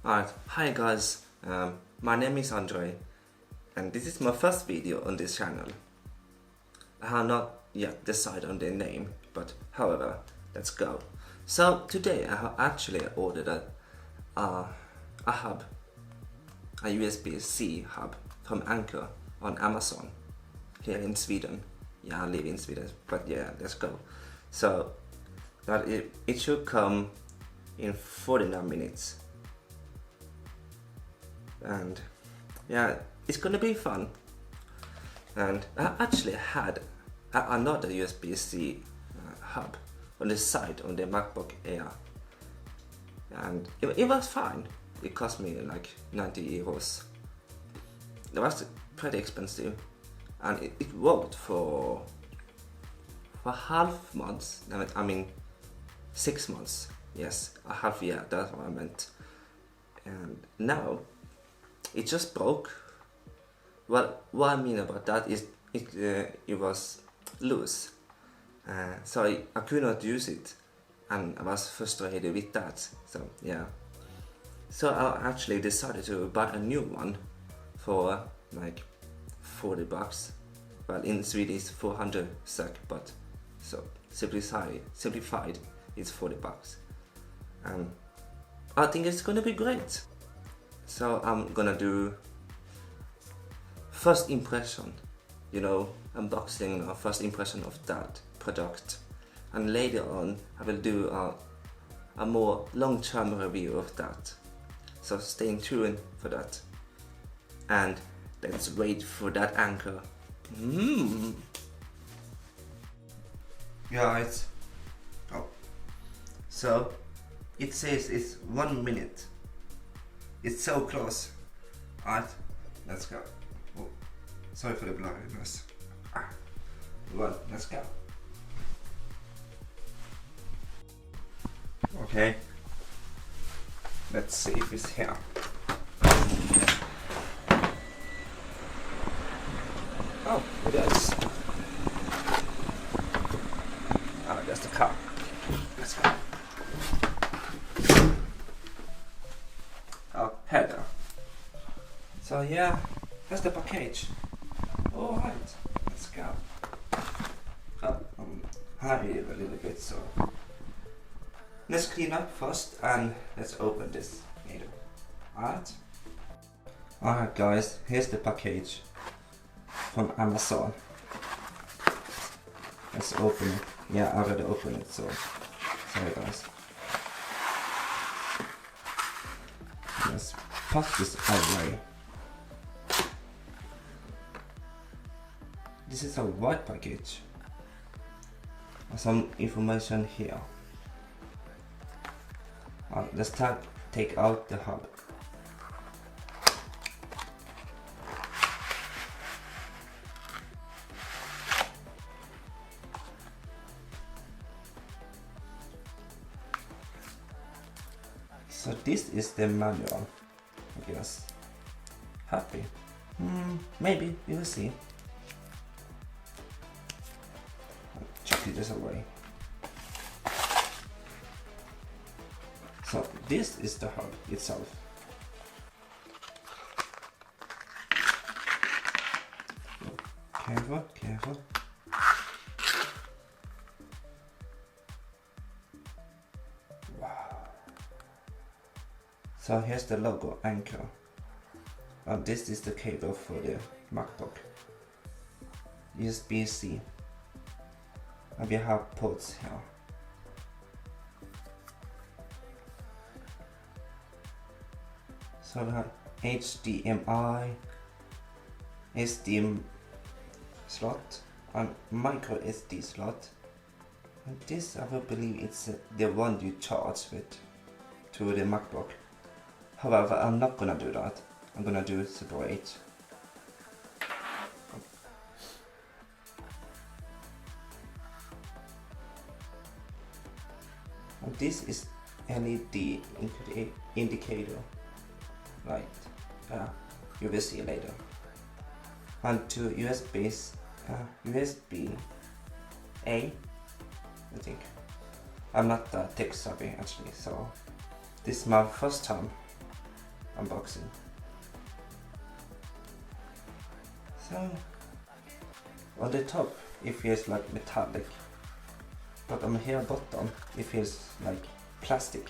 Alright, hi guys, my name is Andre and this is my first video on this channel. I have not yet decided on the name, but however, let's go. So today I have actually ordered a hub, a USB-C hub from Anker on Amazon here in Sweden. Yeah, I live in Sweden, but yeah, let's go. So that it should come in 49 minutes. And yeah, it's gonna be fun. And I actually had another USB-C hub on the side on the MacBook Air, and it was fine. It cost me like 90 euros. It was pretty expensive, and it worked for half months. I mean 6 months. Yes, a half year. That's what I meant. And now it just broke. Well, what I mean about that is it was loose, so I could not use it, and I was frustrated with that. So yeah, so I actually decided to buy a new one for like 40 bucks. Well, in Sweden it's 400 SEK, but so simplified it's 40 bucks. And I think it's gonna be great. So I'm gonna do first impression, unboxing or first impression of that product, and later on I will do a more long-term review of that. So stay tuned for that, and let's wait for that Anker. Guys, so it says it's 1 minute. It's so close. Alright, let's go. Oh, sorry for the blurriness. Well, let's go. Okay. Let's see if it's here. Oh, it is. That's the car. Let's go. Header. So yeah, that's the package. Alright, let's go. I'm hurry a little bit, so let's clean up first and let's open this later. Alright guys, here's the package from Amazon. Let's open it. Yeah, I already opened it, so sorry guys. Let's put this away. This is a white package. Some information here. Let's take out the hub. So this is the manual, I guess. Happy? Maybe, we will see. Chuck this away. So this is the hub itself. Careful, careful. So here's the logo, Anker. This is the cable for the MacBook. USB-C. And we have ports here. So we have HDMI, SD slot, and micro SD slot. And this, I will believe it's the one you charge with to the MacBook. However, I'm not gonna do that. I'm gonna do it separate. And this is LED indicator light. You will see later. And to USB-A, I think. I'm not tech savvy actually, so this is my first time unboxing. So on the top it feels like metallic, but on here bottom it feels like plastic,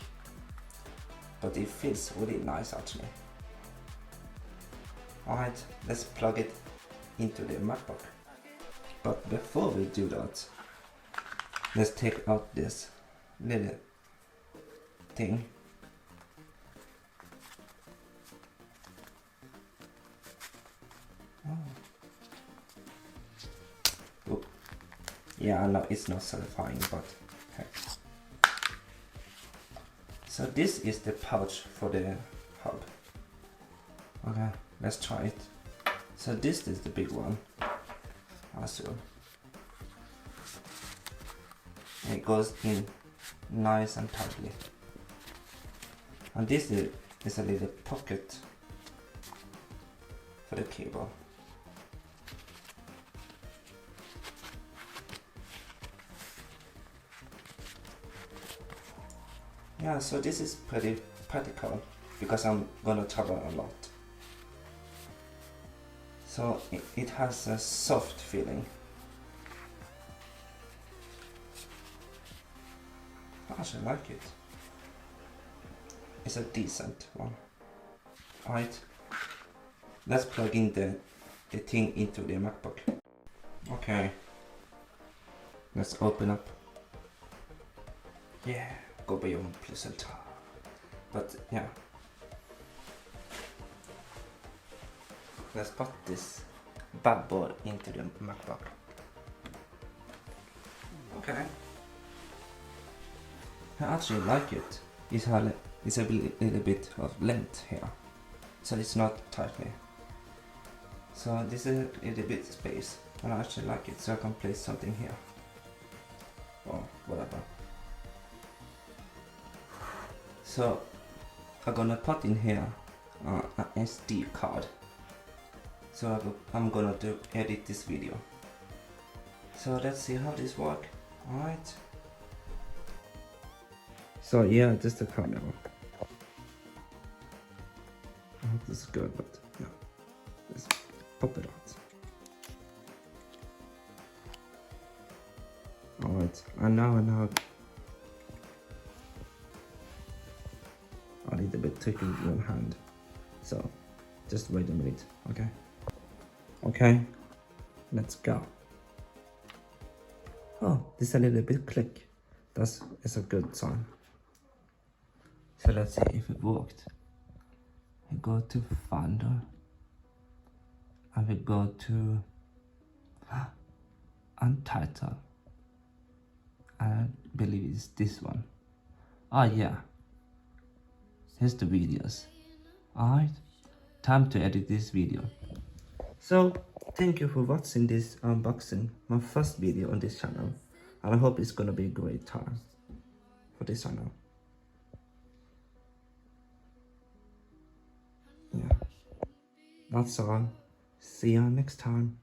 but it feels really nice actually. Alright, let's plug it into the MacBook. But before we do that, let's take out this little thing. Oh. Yeah, I know it's not satisfying, but hey. So this is the pouch for the hub. Okay, let's try it. So this is the big one. Also, it goes in nice and tightly. And this is a little pocket for the cable. Yeah, so this is pretty practical because I'm gonna travel a lot. So it has a soft feeling. I actually like it. It's a decent one. Alright, let's plug in the thing into the MacBook. Okay, let's open up. Yeah, go beyond pleasant. But yeah, let's put this bad boy into the MacBook. Okay, I actually like it. It's a little bit of length here, so it's not tightly. So this is a little bit space, and I actually like it, so I can place something here. Or whatever. So I'm gonna put in here an SD card. So I'm gonna edit this video. So let's see how this works. Alright. So yeah, just the camera. I hope this is good, but yeah. Let's pop it out. Alright, and now I need a bit tricky in one hand. So just wait a minute, okay? Okay, let's go. Oh, this is a little bit click. That's a good sign. So let's see if it worked. We go to Finder, and we go to Untitled. I believe it's this one. Ah yeah, here's the videos. Alright, time to edit this video. So thank you for watching this unboxing, my first video on this channel, and I hope it's gonna be a great time for this channel. Yeah, that's all. See you next time.